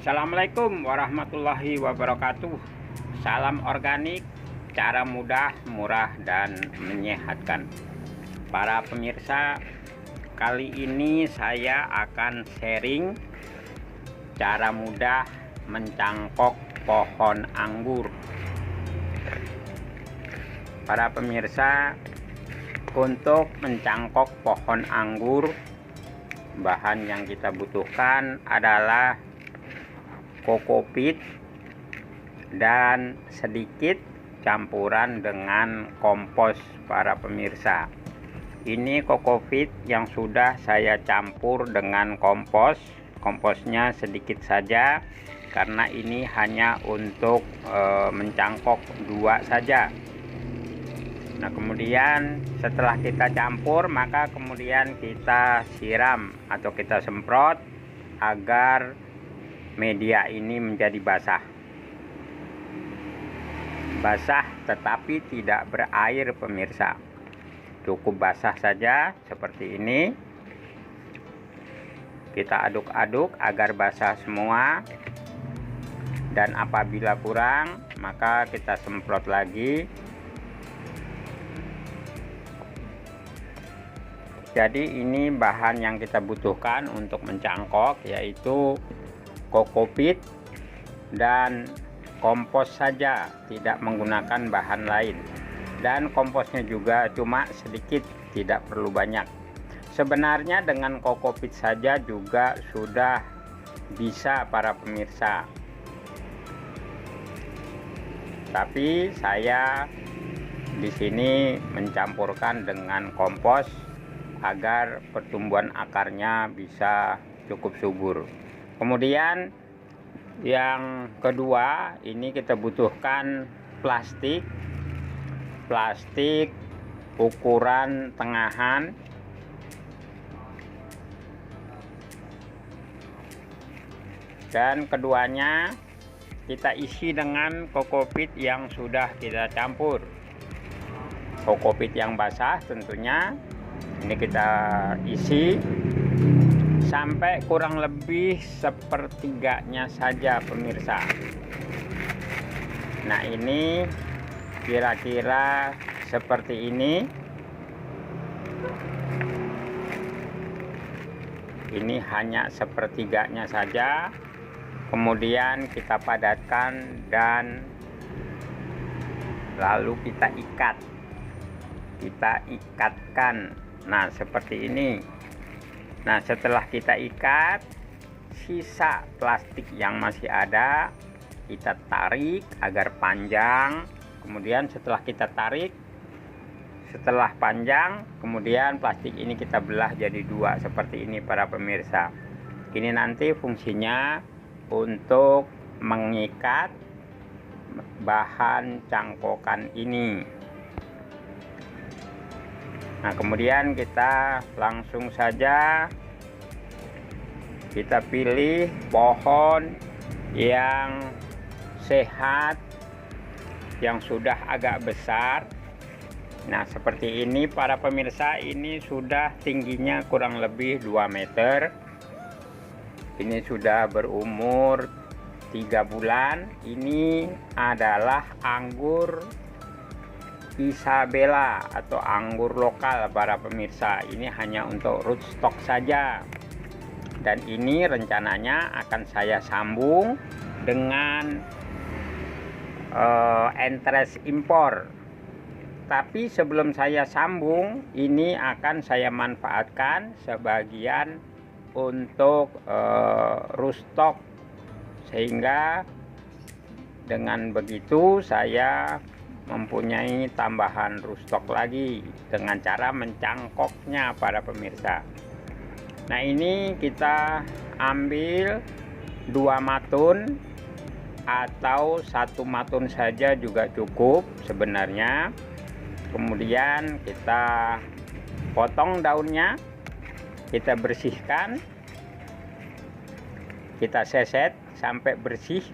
Assalamualaikum warahmatullahi wabarakatuh. Salam organik, cara mudah, murah, dan menyehatkan. Para pemirsa, kali ini saya akan sharing cara mudah mencangkok pohon anggur. Para pemirsa, untuk mencangkok pohon anggur, bahan yang kita butuhkan adalah kokopit dan sedikit campuran dengan kompos. Para pemirsa, ini kokopit yang sudah saya campur dengan kompos. Komposnya sedikit saja karena ini hanya untuk mencangkok 2 saja. Nah, kemudian setelah kita campur, maka kemudian kita siram atau kita semprot agar media ini menjadi basah tetapi tidak berair, pemirsa. Cukup basah saja seperti ini. Kita aduk-aduk agar basah semua, dan apabila kurang maka kita semprot lagi. Jadi ini bahan yang kita butuhkan untuk mencangkok, yaitu kokopit dan kompos saja, tidak menggunakan bahan lain. Dan komposnya juga cuma sedikit, tidak perlu banyak. Sebenarnya dengan kokopit saja juga sudah bisa, para pemirsa. Tapi saya di sini mencampurkan dengan kompos agar pertumbuhan akarnya bisa cukup subur. Kemudian yang kedua, ini kita butuhkan plastik ukuran tengahan. Dan keduanya kita isi dengan kokopit yang sudah kita campur. Kokopit yang basah tentunya. Ini kita isi sampai kurang lebih sepertiganya saja, pemirsa. Nah, ini kira-kira seperti ini. Ini hanya sepertiganya saja. Kemudian kita padatkan dan lalu kita ikatkan. Nah, seperti ini. Nah, setelah kita ikat, sisa plastik yang masih ada kita tarik agar panjang. Kemudian setelah kita tarik, setelah panjang, kemudian plastik ini kita belah jadi 2 seperti ini, para pemirsa. Ini nanti fungsinya untuk mengikat bahan cangkokan ini. Nah, kemudian kita langsung saja kita pilih pohon yang sehat, yang sudah agak besar. Nah, seperti ini, para pemirsa. Ini sudah tingginya kurang lebih 2 meter. Ini sudah berumur 3 bulan. Ini adalah anggur Isabella atau anggur lokal, para pemirsa. Ini hanya untuk rootstock saja. Dan ini rencananya akan saya sambung dengan entres impor. Tapi sebelum saya sambung, ini akan saya manfaatkan sebagian untuk rootstock, sehingga dengan begitu saya mempunyai tambahan rootstock lagi dengan cara mencangkoknya, para pemirsa. Nah, ini kita ambil 2 matun atau 1 matun saja juga cukup sebenarnya. Kemudian kita potong daunnya, kita bersihkan, kita seset sampai bersih.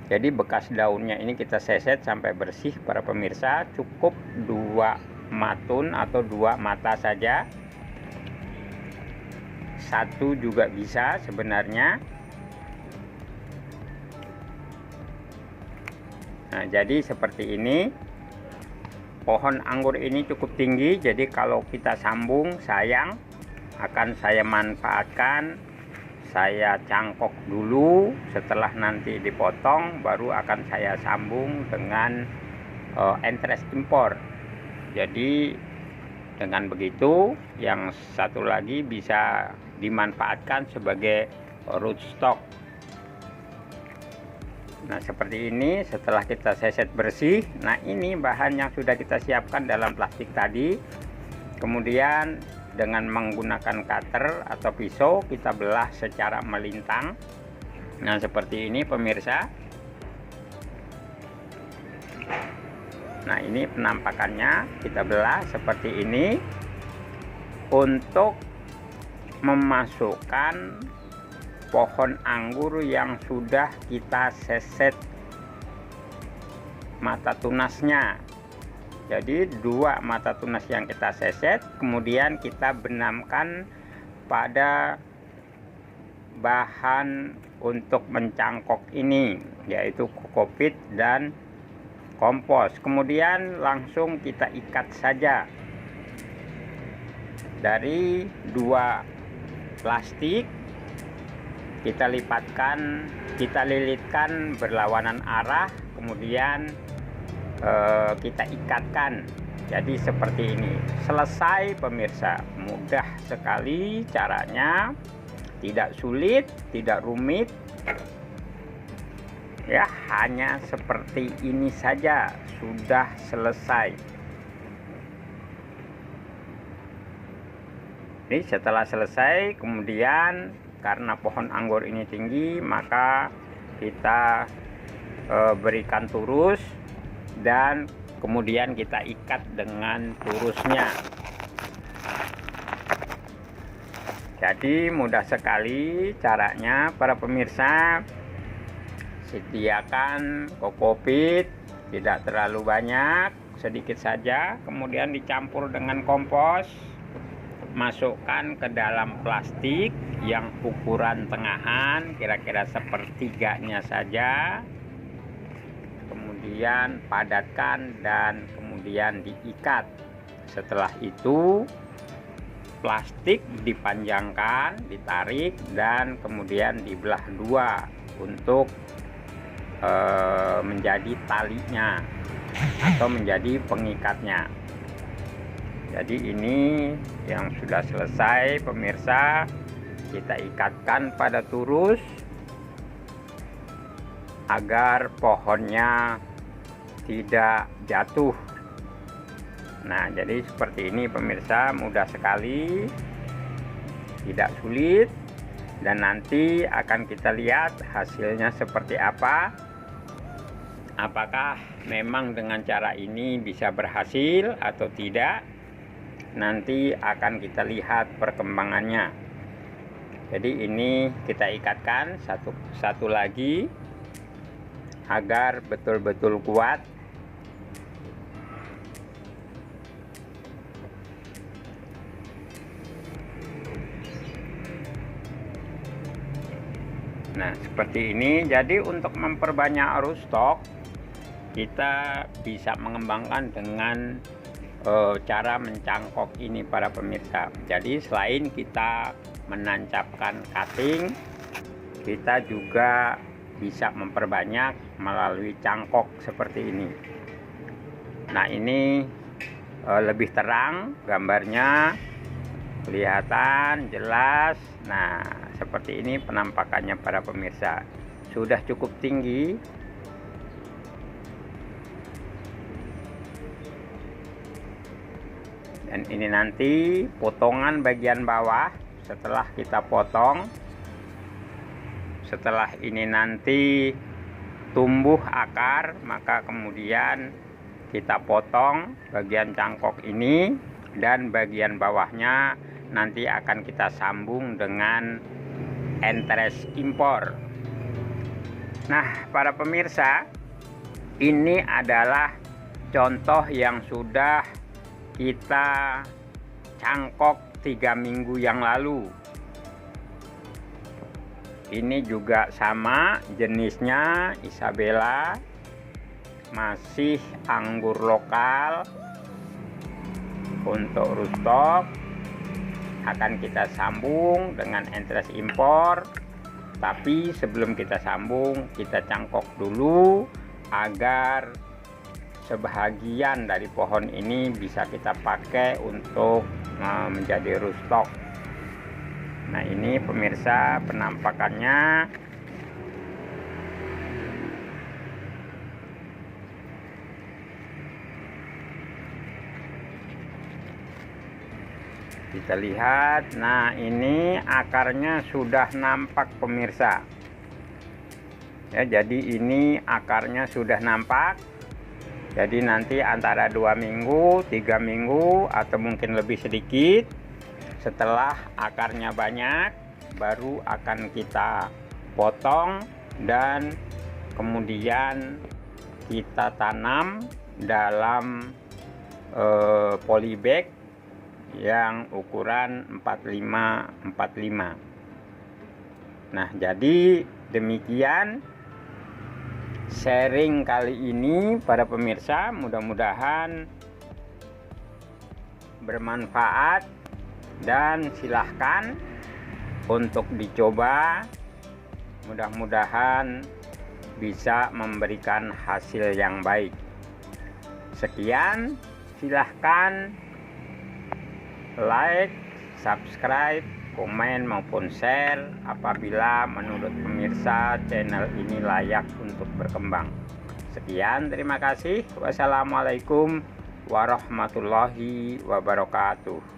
Jadi bekas daunnya ini kita seset sampai bersih, para pemirsa. Cukup 2 matun atau 2 mata saja. 1 juga bisa sebenarnya. Nah, jadi seperti ini. Pohon anggur ini cukup tinggi, jadi kalau kita sambung sayang. Akan saya manfaatkan, saya cangkok dulu, setelah nanti dipotong baru akan saya sambung dengan entres impor. Jadi dengan begitu yang satu lagi bisa dimanfaatkan sebagai rootstock. Nah, seperti ini setelah kita seset bersih. Nah, ini bahan yang sudah kita siapkan dalam plastik tadi. Kemudian dengan menggunakan cutter atau pisau kita belah secara melintang. Nah, seperti ini pemirsa. Nah, ini penampakannya, kita belah seperti ini untuk memasukkan pohon anggur yang sudah kita seset mata tunasnya. Jadi 2 mata tunas yang kita seset, kemudian kita benamkan pada bahan untuk mencangkok ini, yaitu kokopit dan kompos. Kemudian langsung kita ikat saja dari 2 plastik. Kita lipatkan, kita lilitkan berlawanan arah, kemudian kita ikatkan. Jadi seperti ini. Selesai pemirsa, mudah sekali caranya, tidak sulit, tidak rumit. Ya, hanya seperti ini saja sudah selesai. Ini setelah selesai, kemudian karena pohon anggur ini tinggi, maka kita berikan turus dan kemudian kita ikat dengan turusnya. Jadi mudah sekali caranya para pemirsa. Sediakan kokopit, tidak terlalu banyak, sedikit saja, kemudian dicampur dengan kompos. Masukkan ke dalam plastik yang ukuran tengahan, kira-kira sepertiganya saja. Kemudian padatkan dan kemudian diikat. Setelah itu plastik dipanjangkan, ditarik dan kemudian dibelah 2 untuk menjadi talinya atau menjadi pengikatnya. Jadi ini yang sudah selesai pemirsa, kita ikatkan pada turus agar pohonnya tidak jatuh. Nah, jadi seperti ini pemirsa, mudah sekali, tidak sulit, dan nanti akan kita lihat hasilnya seperti apa. Apakah memang dengan cara ini bisa berhasil atau tidak? Nanti akan kita lihat perkembangannya. Jadi ini kita ikatkan satu lagi agar betul-betul kuat. Nah, seperti ini. Jadi untuk memperbanyak rootstock, kita bisa mengembangkan dengan cara mencangkok ini para pemirsa. Jadi selain kita menancapkan cutting, kita juga bisa memperbanyak melalui cangkok seperti ini. Nah, ini lebih terang gambarnya, kelihatan jelas. Nah, seperti ini penampakannya para pemirsa. Sudah cukup tinggi. Dan ini nanti potongan bagian bawah setelah kita potong. Setelah ini nanti tumbuh akar, maka kemudian kita potong bagian cangkok ini dan bagian bawahnya nanti akan kita sambung dengan entres impor. Nah, para pemirsa, ini adalah contoh yang sudah kita cangkok 3 minggu yang lalu. Ini juga sama jenisnya, Isabella. masih anggur lokal. Untuk rooftop akan kita sambung dengan entres impor, tapi sebelum kita sambung kita cangkok dulu agar sebahagian dari pohon ini bisa kita pakai untuk menjadi rooftop. Nah, ini pemirsa penampakannya. Kita lihat, nah ini akarnya sudah nampak pemirsa ya. Jadi ini akarnya sudah nampak. Jadi nanti antara 2 minggu 3 minggu atau mungkin lebih sedikit setelah akarnya banyak, baru akan kita potong dan kemudian kita tanam dalam polybag yang ukuran 45-45. Nah, jadi demikian sharing kali ini para pemirsa, mudah-mudahan bermanfaat dan silahkan untuk dicoba, mudah-mudahan bisa memberikan hasil yang baik. Sekian, silahkan like, subscribe, komen maupun share apabila menurut pemirsa channel ini layak untuk berkembang. Sekian, terima kasih. Wassalamualaikum warahmatullahi wabarakatuh.